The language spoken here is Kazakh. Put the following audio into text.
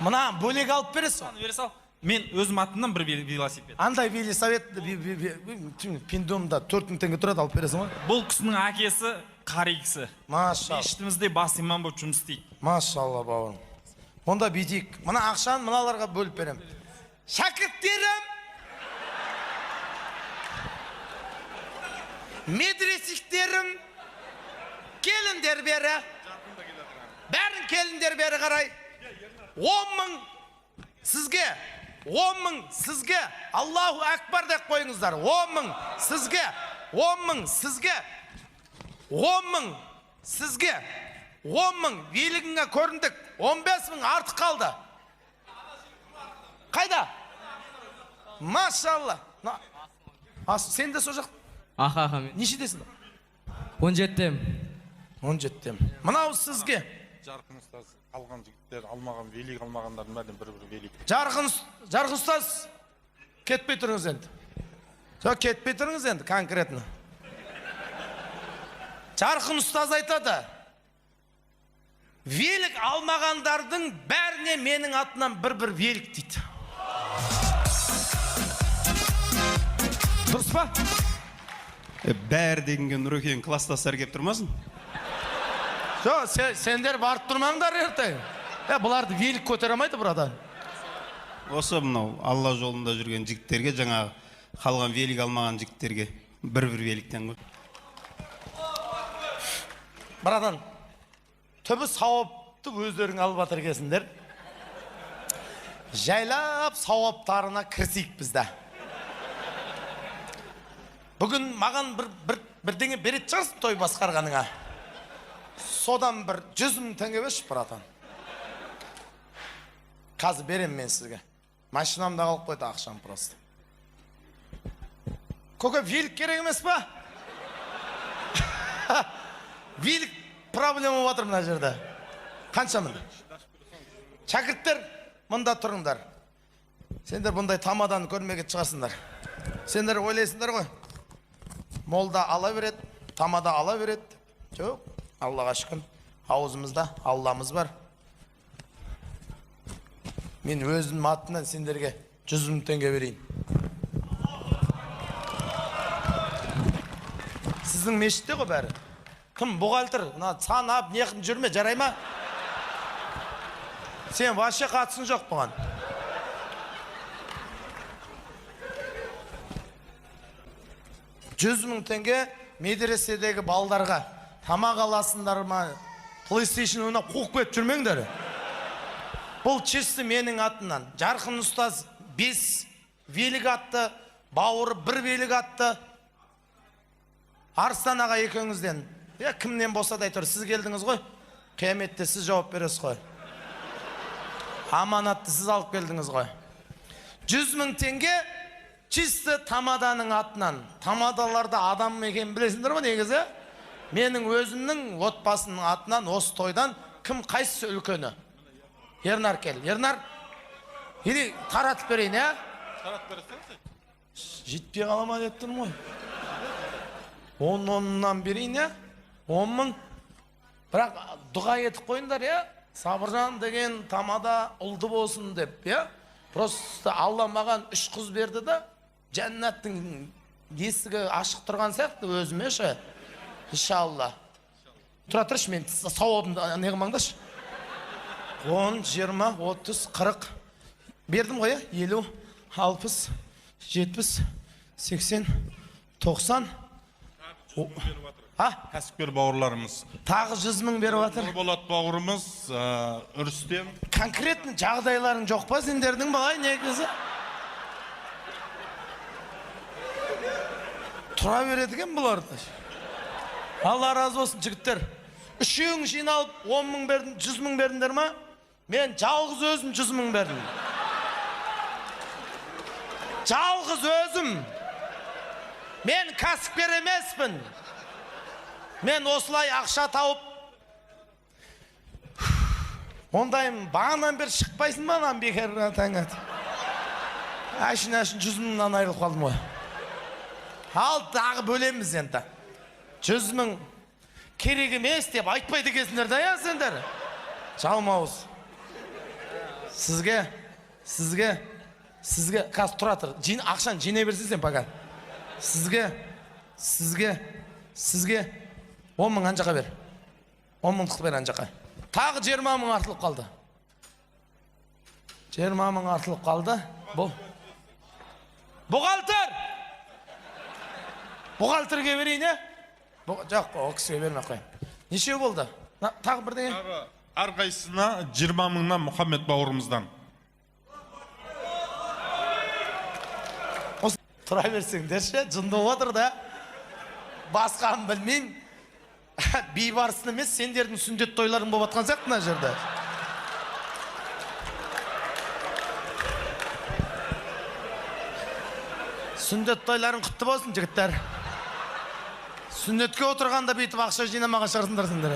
Мына бөлек алып бересің. Бере сал. Мен өзім атымнан бір велосипед. Андай велосипед пиндомда 4000 теңге тұрады, алып бересің ғой. Бұл кісінің әкесі қари кісі. Машалла. Мешітімізде бас имам болып жұмыс істейді. Машалла бауырым. Онда бүйтейік. Мына ақшаны мыналарға бөліп беремін. Шәкірттерім, медресектерім, келіндер бері. Бәрін келіндер бері қарай. 10 мың сізге, 10 мың сізге. Аллаху әкбар деп қойыңыздар. 10 мың сізге, 10 мың сізге, 10 мың сізге, 10 мың велігіңе көріндік. 15 мың артық қалды. Қайда? Машалла. Сен де сол жақ? Аха, мен. Нешедесің? 17-тем. 17-тем. Мынау сізге. Жарқын ұстаз, алған жігіттер, алмаған, велик алмағандардың бәрінен бір-бір велик. Жарқын ұстаз, кетпей тұрыңыз енді. Жоқ, кетпей тұрыңыз енді, конкретно. Жарқын ұстаз айтады. Велик алмағандардың бәріне менің атынан бір-бір велик дейді. Дұрыс па? Бәрі дегенге Нұрекең класстастар кеп тұрмасын? Жоқ, сендер барып тұрмаңдар ертең. Бұларды велик көтере алмайды бұрадан. Осы мынау Алла жолында жүрген жігіттерге, жаңа қалған велик алмаған жігіттерге бір-бір великтен ғой. Бұрадан, түбі сауапты өздерің алып атыр кесіңдер. Жайлап сауаптарына кірсейік бізді. Бүгін маған бірдеңе берет шығарсын той басқарғаныңа. Содан 100 мың теңге берші, братан. Қазір берем мен сізге. Машинамда қалып қойды ақшам просто. Көке, велик керек емес па? Велик проблема батыр мына жерде. Қанша мында? Шәкірттер, мында тұрыңдар. Сендер бұндай тамадан көрмеген шығарсыңдар. Сендер ойлайсыңдар ғой. Молда ала береді, тамада ала береді. Жоқ, Аллаға шүкір. Аузымызда Алламыз бар. Мен өзім атынан сендерге 100 мың теңге берейін. Сіздің мешітте ғой бәрі. Кім бұғалтыр? Санап, неқін жүрме, жарай ма? Сен вообще қатысын жоқ бұған. $100 мың теңге медреседегі балдарға тамақ аласындар ма, PlayStation ойнап қуып кетіп жүрмеңдер. Бұл чисті менің атынан. Жарқын ұстаз 5 велик атты, бауыры 1 велик атты. Арыстан аға екеуіңізден. Кімнен болса да айтыр, сіз келдіңіз ғой. Қияметте сіз жауап бересіз ғой. Аманатты сіз алып келдіңіз ғой. 100 мың теңге чисті тамаданың атынан. Тамадаларда адам екен білесіңдер ма негізі? Менің өзімнің отбасының атынан, осы тойдан кім қайсысы үлкені? Ернар кел. Ернар, или таратып берейін, ә? Таратып бересің? Жетпей қалама деп тұрмын ғой. 10-10-нан берейін, ә? 10 мың. Бірақ дұға етіп қойыңдар, ә? Сабыржан деген тамада ұлды болсын деп, ә? Просто Алла маған 3 қыз берді да, жәннаттың есігі ашық тұрған сияқты өзіме ше. Иншалла. Тұра тұршы, мен сауабымды неғымаңдашы. 10, 20, 30, 40. Бердім ғой, 50, 60, 70, 80, 90. Кәсіпкер бауырларымыз. Тағы 100 мың беріп атыр. Болат бауырымыз, Үрістем. Конкретный жағдайларың жоқ па сендердің бағай негізі? Тұра береді екен бұларды. Алла разы болсын жігіттер. Үшеуің жиналып 10 мың бердім, 100 мың бердіңдер ма? Мен жалғыз өзім 100 мың бердім. Жалғыз өзім. Мен кәсіпкер емеспін. Мен осылай ақша тауып. Ондайым бағанан бері шықпайсың ба lan бекер таңат. Әшін 100 мыңнан айырылып қалдым ғой. Ал тағы бөлеміз енді. 100 мың керек емес деп айтпайды екенсіңдер да, я сендер. Жалмауыз. Сізге қазір тұра тұр. Ақшаны жинай берсін сен пока. Сізге 10 мың анжақа бер. 10 мыңдық бер анжақа. Тағы 20 мың артылып қалды. 20 мың артылып қалды. Бұғалтырге берейін, е? Жоқ, о кісіге бермей қойын. Нешеу болды? Тағы бірдеңе? Әрқайсысына 20 мыңнан Мұхаммед бауырымыздан. Тұра берсеңдерші, жынды отыр да. Басқанын білмейм. Бейбарсын емес, сендердің сүндет тойларың болып атқан сияқты мына жерде. Сүндет тойларың құтты болсын, жігіттер. Сүндетке отырғанда бүйтіп ақша жинамаған шығарсыңдар сендер.